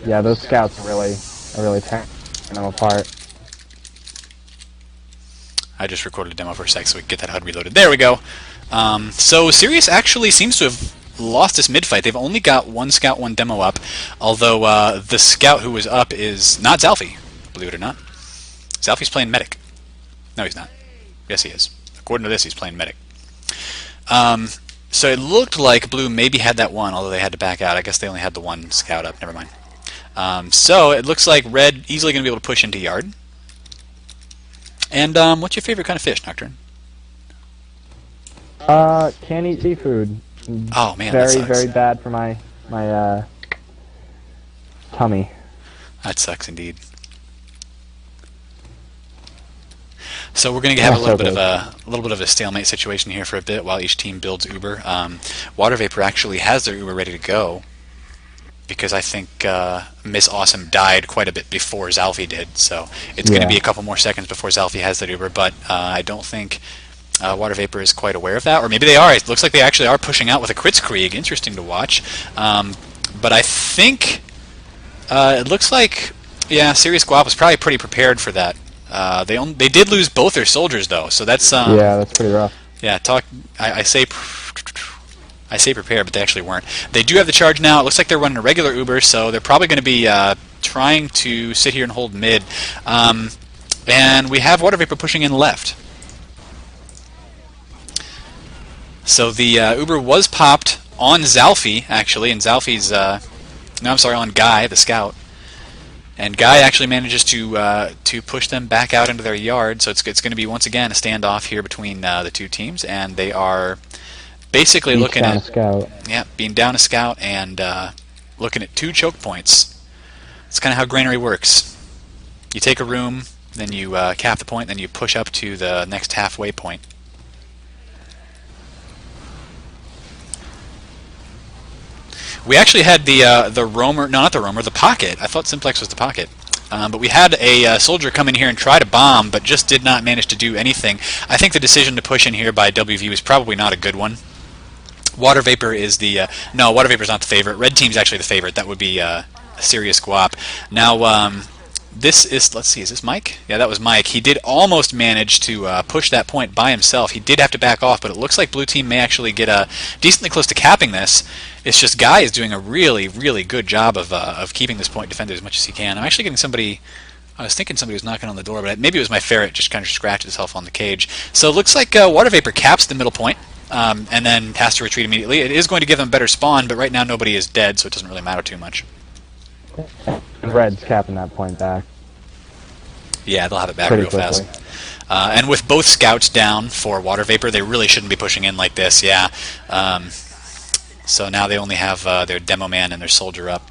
Yeah, those scouts are really tearing them apart. I just recorded a demo for a sec so we can get that HUD reloaded. There we go. So Sirius actually seems to have lost this mid-fight. They've only got one scout, one demo up, although the scout who was up is not Zalfie, believe it or not. Zalfie's playing medic. No, he's not. Yes, he is. According to this, he's playing medic. So it looked like Blue maybe had that one, although they had to back out. I guess they only had the one scout up. Never mind. So it looks like Red easily going to be able to push into yard. And what's your favorite kind of fish, Nocturne? Can't eat seafood. Oh man, very that sucks. very bad for my tummy. That sucks indeed. So we're going to have a little bit of a stalemate situation here for a bit while each team builds Uber. Water Vapor actually has their Uber ready to go because I think Miss Awesome died quite a bit before Zalfie did. So it's going to be a couple more seconds before Zalfie has that Uber, but I don't think Water Vapor is quite aware of that, or maybe they are. It looks like they actually are pushing out with a Crits Krieg. Interesting to watch. But I think it looks like, yeah, Sirius Guap was probably pretty prepared for that. They did lose both their soldiers though, so that's yeah, that's pretty rough. Yeah, I say prepared, but they actually weren't. They do have the charge now. It looks like they're running a regular Uber, so they're probably going to be trying to sit here and hold mid. And we have Water Vapor pushing in left. So the Uber was popped on Zalfie, actually, and Zalfie's, no, I'm sorry, on Guy, the scout. And Guy actually manages to push them back out into their yard, so it's going to be, once again, a standoff here between the two teams, and they are basically looking at being down a scout and looking at 2 choke points. It's kind of how Granary works. You take a room, then you cap the point, then you push up to the next halfway point. We actually had the roamer, no, not the roamer, the pocket. I thought Simplex was the pocket. But we had a soldier come in here and try to bomb, but just did not manage to do anything. I think the decision to push in here by WV was probably not a good one. Water Vapor is the... no, Water Vapor is not the favorite. Red Team's actually the favorite. That would be Sirius Guap. Now, this is... Let's see, is this Mike? Yeah, that was Mike. He did almost manage to push that point by himself. He did have to back off, but it looks like Blue Team may actually get decently close to capping this. It's just Guy is doing a really, really good job of keeping this point defended as much as he can. I'm actually getting somebody... I was thinking somebody was knocking on the door, but maybe it was my ferret just kind of scratched itself on the cage. So it looks like Water Vapor caps the middle point. And then has to retreat immediately. It is going to give them a better spawn, but right now nobody is dead, so it doesn't really matter too much. And Red's capping that point back. Yeah, they'll have it back real fast. And with both scouts down for Water Vapor, they really shouldn't be pushing in like this, yeah. So now they only have their demo man and their soldier up.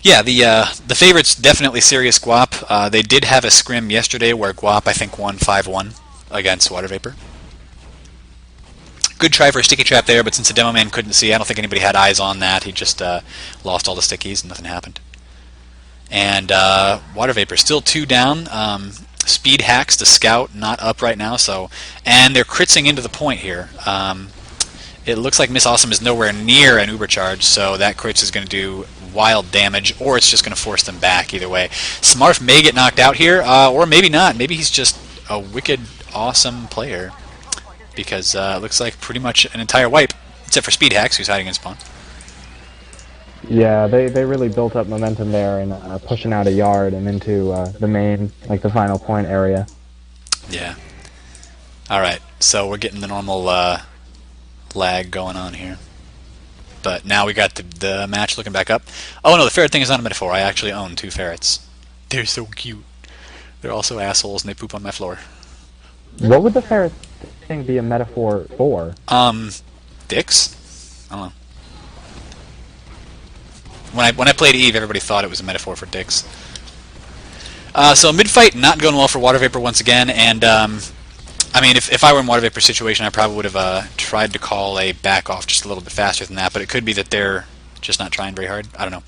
Yeah, the favorite's definitely Sirius Guap. They did have a scrim yesterday where Guap, I think, won 5-1 against Water Vapor. Good try for a sticky trap there, but since the demo man couldn't see, I don't think anybody had eyes on that. He just lost all the stickies and nothing happened. And Water Vapor still 2 down. Speed hacks the scout, not up right now, so and they're critsing into the point here. It looks like Miss Awesome is nowhere near an Uber charge, so that crits is going to do wild damage, or it's just going to force them back either way. Smarf may get knocked out here, or maybe not. Maybe he's just a wicked awesome player, because it looks like pretty much an entire wipe, except for Speed Hacks, who's hiding in spawn. Yeah, they really built up momentum there and pushing out a yard and into the main, like the final point area. Yeah. Alright, so we're getting the normal lag going on here. But now we got the match looking back up. Oh no, the ferret thing is not a metaphor. I actually own 2 ferrets. They're so cute. They're also assholes and they poop on my floor. What would the ferret thing be a metaphor for? Dicks? I don't know. When I played Eve, everybody thought it was a metaphor for dicks. So mid-fight not going well for Water Vapor once again, and I mean, if I were in Water Vapor's situation, I probably would have tried to call a back off just a little bit faster than that, but it could be that they're just not trying very hard. I don't know.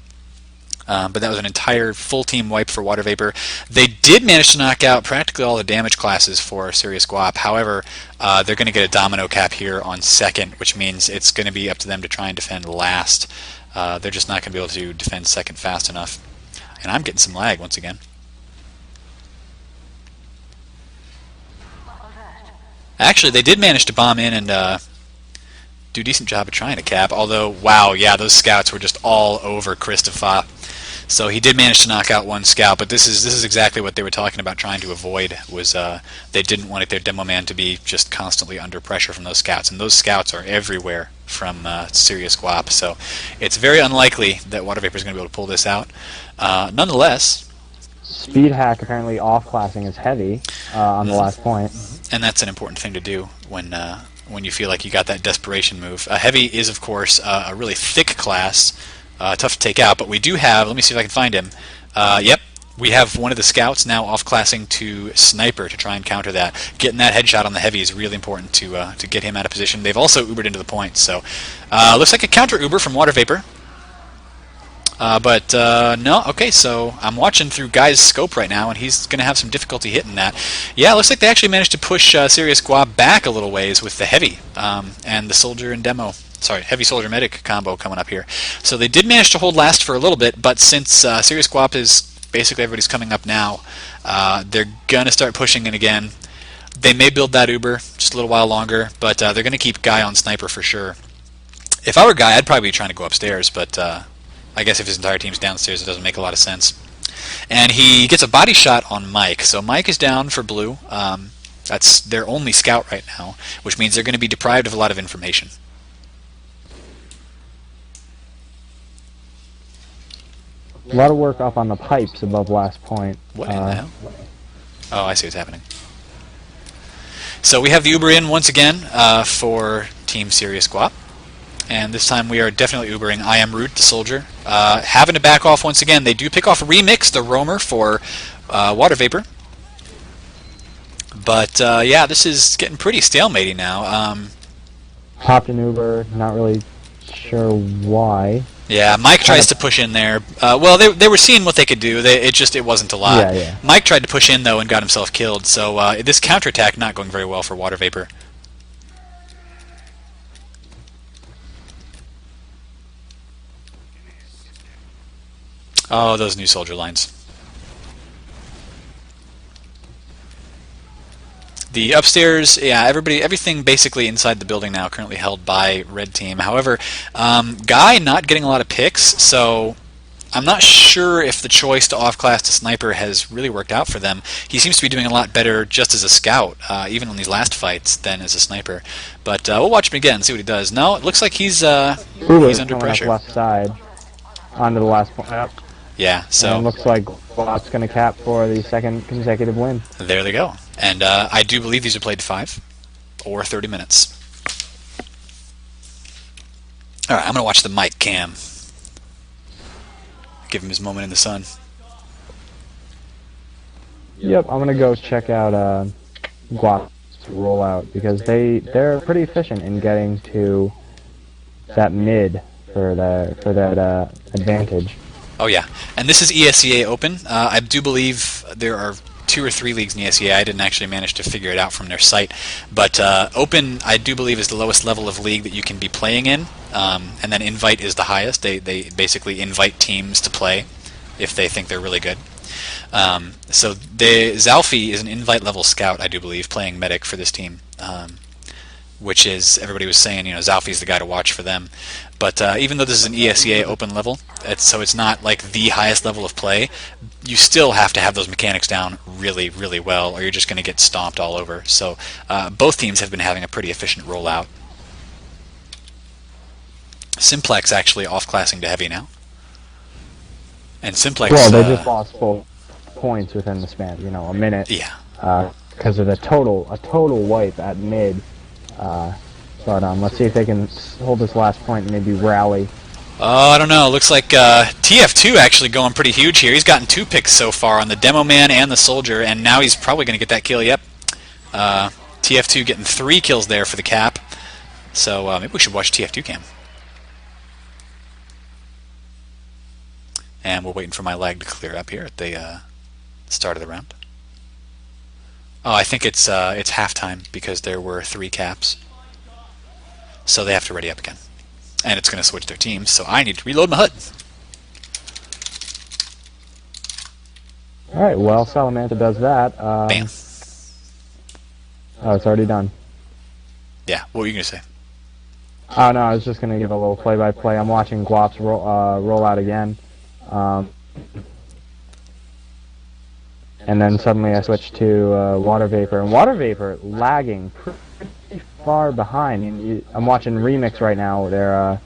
But that was an entire full team wipe for Water Vapor. They did manage to knock out practically all the damage classes for Sirius Guap. However, they're going to get a domino cap here on second, which means it's going to be up to them to try and defend last. They're just not going to be able to defend second fast enough. And I'm getting some lag once again. Actually, they did manage to bomb in and do a decent job of trying to cap, although, wow, yeah, those scouts were just all over Christopher. So he did manage to knock out one scout, but this is exactly what they were talking about trying to avoid, was they didn't want their demo man to be just constantly under pressure from those scouts, and those scouts are everywhere from serious Guap, so it's very unlikely that Water Vapor is going to be able to pull this out. Nonetheless, Speed hack apparently off-classing is heavy on the last point. and that's an important thing to do when you feel like you got that desperation move. Heavy is, of course, a really thick class, tough to take out, but we do have, let me see if I can find him. Yep, we have one of the scouts now off-classing to Sniper to try and counter that. Getting that headshot on the Heavy is really important to get him out of position. They've also Ubered into the point, so looks like a counter Uber from Water Vapor. No, okay, so I'm watching through Guy's scope right now, and he's going to have some difficulty hitting that. Yeah, it looks like they actually managed to push Serious Guap back a little ways with the Heavy and the Soldier and Demo. Sorry, Heavy Soldier Medic combo coming up here. So they did manage to hold last for a little bit, but since Serious Guap is basically everybody's coming up now, they're going to start pushing in again. They may build that Uber just a little while longer, but they're going to keep Guy on Sniper for sure. If I were Guy, I'd probably be trying to go upstairs, but I guess if his entire team's downstairs, it doesn't make a lot of sense. And he gets a body shot on Mike. So Mike is down for blue. That's their only scout right now, which means they're going to be deprived of a lot of information. A lot of work up on the pipes above last point. What in the hell? Oh, I see what's happening. So we have the Uber in once again for Team Serious Guap. And this time we are definitely Ubering I Am Root, the Soldier. Having to back off once again. They do pick off Remix, the Roamer, for Water Vapor. But yeah, this is getting pretty stalematy now. Hopped an Uber, not really sure why. Yeah, Mike tries to push in there. Well, they were seeing what they could do. It wasn't a lot. Yeah, yeah. Mike tried to push in, though, and got himself killed. So this counterattack not going very well for Water Vapor. Oh, those new soldier lines. The upstairs, yeah, everything basically inside the building now currently held by Red Team. However, Guy not getting a lot of picks, so I'm not sure if the choice to off-class to Sniper has really worked out for them. He seems to be doing a lot better just as a scout, even on these last fights, than as a sniper. But we'll watch him again and see what he does. No, it looks like he's under pressure. Left side, onto the last point. Yep. Yeah, so and looks like Guap's going to cap for the second consecutive win. There they go. And I do believe these are played 5 or 30 minutes. All right, I'm going to watch the Mike cam. Give him his moment in the sun. Yep, I'm going to go check out Guap's rollout because they're pretty efficient in getting to that mid for that advantage. Oh yeah, and this is ESEA Open. I do believe there are 2 or 3 leagues in ESEA. I didn't actually manage to figure it out from their site, but Open I do believe is the lowest level of league that you can be playing in, and then Invite is the highest. They basically invite teams to play if they think they're really good. So Zalfi is an Invite level scout, I do believe, playing medic for this team. Which is, everybody was saying, Zalfi's the guy to watch for them. But even though this is an ESEA open level, so it's not like the highest level of play, you still have to have those mechanics down really, really well, or you're just going to get stomped all over. So both teams have been having a pretty efficient rollout. Simplex actually off-classing to Heavy now. And Simplex... Well, they just lost 4 points within the span, a minute. Yeah. Because of a total wipe at mid. But let's see if they can hold this last point and maybe rally. Oh, I don't know. Looks like TF2 actually going pretty huge here. He's gotten 2 picks so far on the Demo Man and the Soldier, and now he's probably going to get that kill. Yep. TF2 getting 3 kills there for the cap. So maybe we should watch TF2 cam. And we're waiting for my lag to clear up here at the start of the round. Oh, I think it's halftime because there were 3 caps. So they have to ready up again. and it's going to switch their teams, so I need to reload my HUD. Alright, well, Salamanta does that. Bam. Oh, it's already done. Yeah, what were you going to say? Oh, no, I was just going to give a little play-by-play. I'm watching Guap's roll out again. And then suddenly I switched to Water Vapor. And Water Vapor lagging pretty far behind. I'm watching Remix right now. They're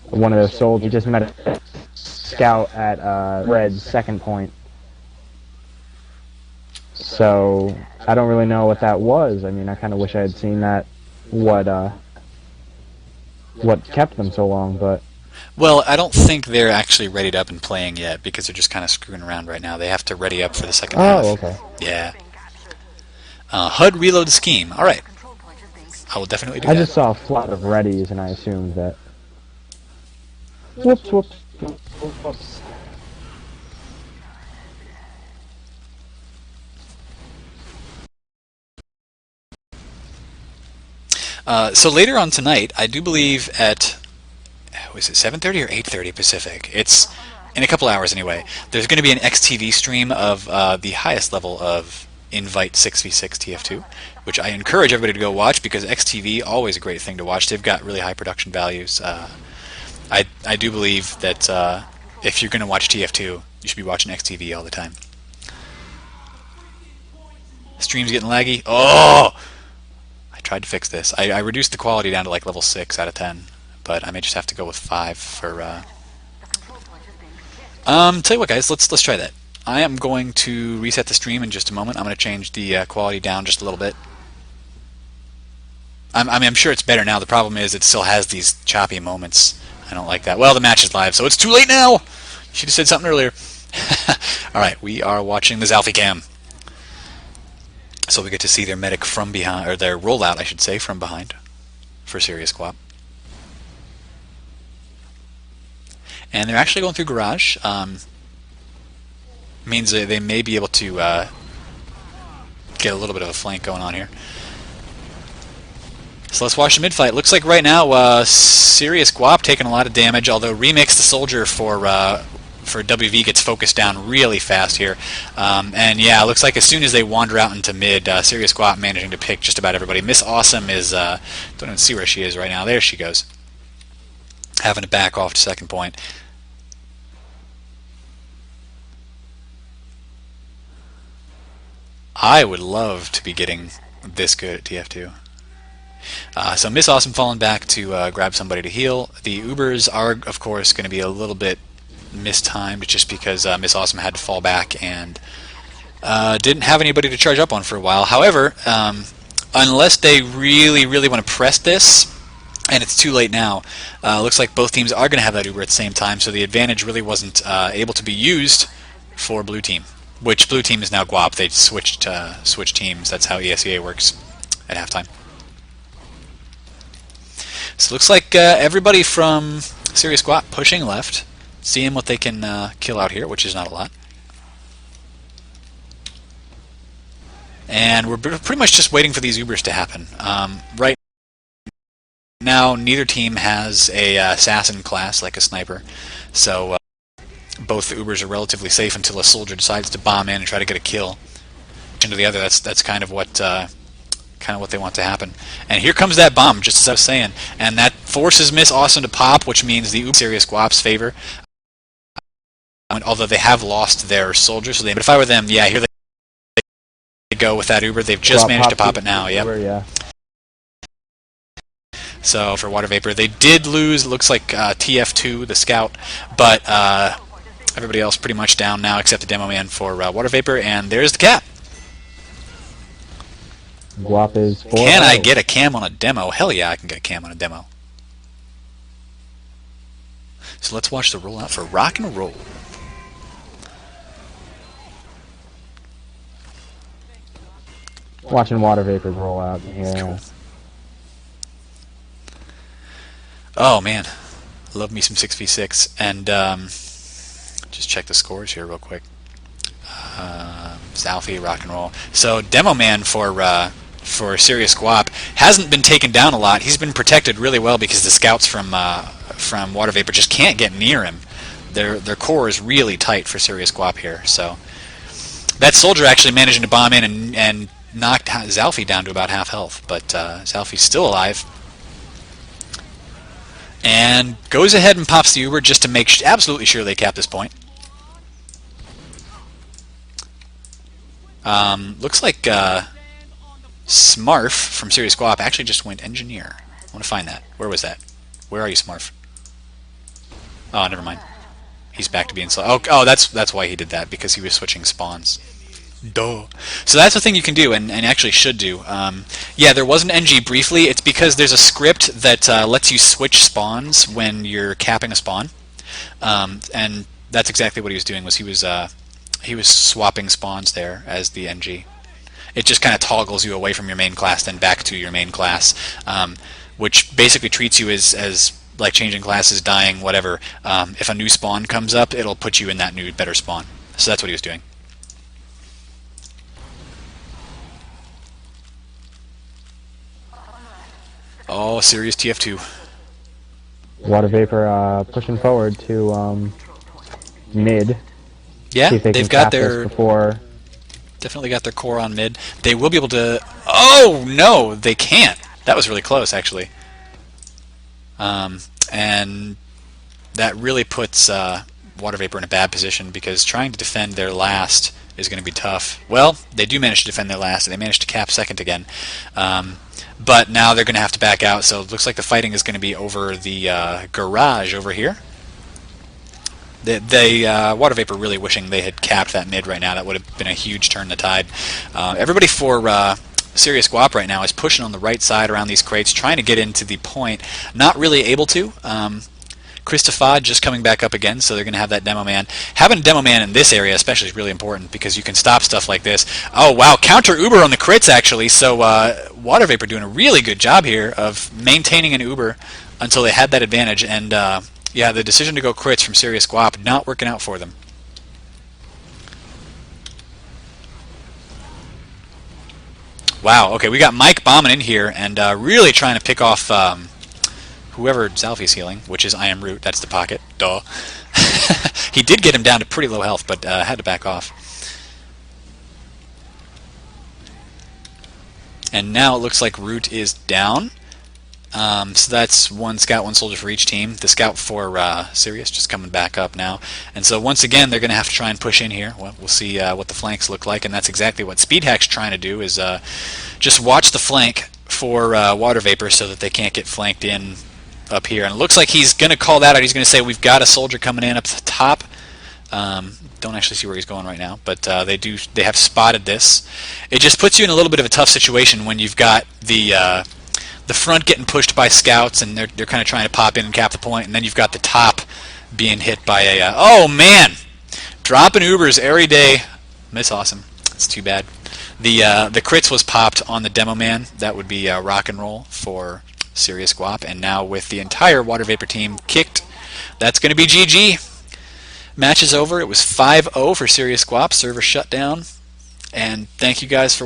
one of their soldiers. He just met a scout at Red's second point. So I don't really know what that was. I mean, I kind of wish I had seen that. What kept them so long, but. Well, I don't think they're actually readied up and playing yet because they're just kind of screwing around right now. They have to ready up for the second half. Oh, okay. Yeah. HUD reload scheme. All right. I will definitely do that. I just saw a flood of readies, and I assumed that. Whoops, whoops, whoops. So later on tonight, I do believe at, was it 7:30 or 8:30 Pacific? It's in a couple hours anyway. There's going to be an XTV stream of the highest level of Invite 6v6 TF2, which I encourage everybody to go watch because XTV always a great thing to watch. They've got really high production values. I do believe that if you're going to watch TF2, you should be watching XTV all the time. Stream's getting laggy. Oh! I tried to fix this. I reduced the quality down to like level 6 out of 10, but I may just have to go with 5 for. Tell you what, guys, let's try that. I am going to reset the stream in just a moment. I'm going to change the quality down just a little bit. I'm sure it's better now. The problem is it still has these choppy moments. I don't like that. Well, the match is live, so it's too late now. You should have said something earlier. All right, we are watching the Zalfie cam. So we get to see their medic from behind, or their rollout, I should say, from behind for Serious Guap. And they're actually going through garage. Means they may be able to get a little bit of a flank going on here. So let's watch the mid fight. Looks like right now Serious Guap taking a lot of damage, although Remix, the soldier for WV, gets focused down really fast here. And yeah, it looks like as soon as they wander out into mid, Serious Guap managing to pick just about everybody. Miss Awesome is, don't even see where she is right now. There she goes. Having to back off to second point. I would love to be getting this good at TF2. So Miss Awesome falling back to grab somebody to heal. The Ubers are, of course, going to be a little bit mistimed just because Miss Awesome had to fall back and didn't have anybody to charge up on for a while. However, unless they really want to press this, and it's too late now, looks like both teams are going to have that Uber at the same time, so the advantage really wasn't able to be used for Blue Team, which Blue Team is now Guap. They switched teams. That's how ESEA works at halftime. So it looks like everybody from Serious Guap pushing left, seeing what they can kill out here, which is not a lot. And we're pretty much just waiting for these Ubers to happen. Right now, neither team has a assassin class like a sniper, so both the Ubers are relatively safe until a soldier decides to bomb in and try to get a kill. Into the other, that's kind of what they want to happen. And here comes that bomb, just as I was saying, and that forces Miss Awesome to pop, which means the Uber Serious Guap's favor. Although they have lost their soldiers, so but if I were them, yeah, here they go with that Uber. They've just managed to pop it now. Yep. Uber, yeah. So for Water Vapor, they did lose. Looks like TF2, the scout, but everybody else pretty much down now except the demo man for Water Vapor, and there's the cap. Guap is 4-0. Can I get a cam on a demo? Hell yeah, I can get a cam on a demo. So let's watch the rollout for Rock and Roll. Watching Water Vapors roll out. Yeah. Cool. Oh man, love me some 6v6. And just check the scores here for Sirius Guap hasn't been taken down a lot. He's been protected really well because the scouts from Water Vapor just can't get near him. Their core is really tight for Sirius Guap here. So that soldier actually managing to bomb in and knocked Zalfie down to about half health, but Zalfie's still alive. And goes ahead and pops the Uber just to make absolutely sure they cap this point. Looks like Smarf from Sirius Guap actually just went Engineer. I want to find that. Where was that? Where are you, Smarf? Oh, never mind. He's back to being slow. Oh, that's why he did that, because he was switching spawns. Duh. So that's the thing you can do, and actually should do. Yeah, there was an NG briefly. It's because there's a script that lets you switch spawns when you're capping a spawn, and that's exactly what he was doing. Was he was swapping spawns there as the NG. It just kind of toggles you away from your main class, then back to your main class, which basically treats you as like changing classes, dying, whatever. If a new spawn comes up, it'll put you in that new, better spawn. So that's what he was doing. Oh, serious TF2. Water Vapor pushing forward to mid. Yeah, they've got their before. Definitely got their core on mid. They will be able to. Oh no, they can't. That was really close, actually. And that really puts Water Vapor in a bad position, because trying to defend their last is going to be tough. Well, they do manage to defend their last, and they managed to cap second again. But now they're going to have to back out, so it looks like the fighting is going to be over the garage over here. Water Vapor really wishing they had capped that mid right now. That would have been a huge turn in the tide. Everybody for Sirius Guap right now is pushing on the right side around these crates, trying to get into the point. Not really able to. Christopher just coming back up again, so they're going to have that Demo Man. Having a Demo Man in this area especially is really important, because you can stop stuff like this. Oh wow, counter Uber on the crits actually, so Water Vapor doing a really good job here of maintaining an Uber until they had that advantage, and yeah, the decision to go crits from Sirius Guap not working out for them. Wow, okay, we got Mike bombing in here and really trying to pick off whoever Zalfie's healing, which is I Am Root. That's the pocket. Duh. He did get him down to pretty low health, but had to back off. And now it looks like Root is down. So that's one scout, one soldier for each team. The scout for Sirius just coming back up now. And so once again, they're going to have to try and push in here. Well, we'll see what the flanks look like, and that's exactly what Speedhack's trying to do, is just watch the flank for Water Vapor so that they can't get flanked in up here. And it looks like he's going to call that out. He's going to say, we've got a soldier coming in up the top. Don't actually see where he's going right now, but they have spotted this. It just puts you in a little bit of a tough situation when you've got the front getting pushed by scouts, and they're kind of trying to pop in and cap the point, and then you've got the top being hit by a oh man, dropping Ubers every day. Miss Awesome. It's too bad. The crits was popped on the Demo Man. That would be rock and roll for Sirius Guap, and now with the entire Water Vapor team kicked, that's going to be GG. Match is over. It was 5-0 for Sirius Guap. Server shut down, and thank you guys for watching.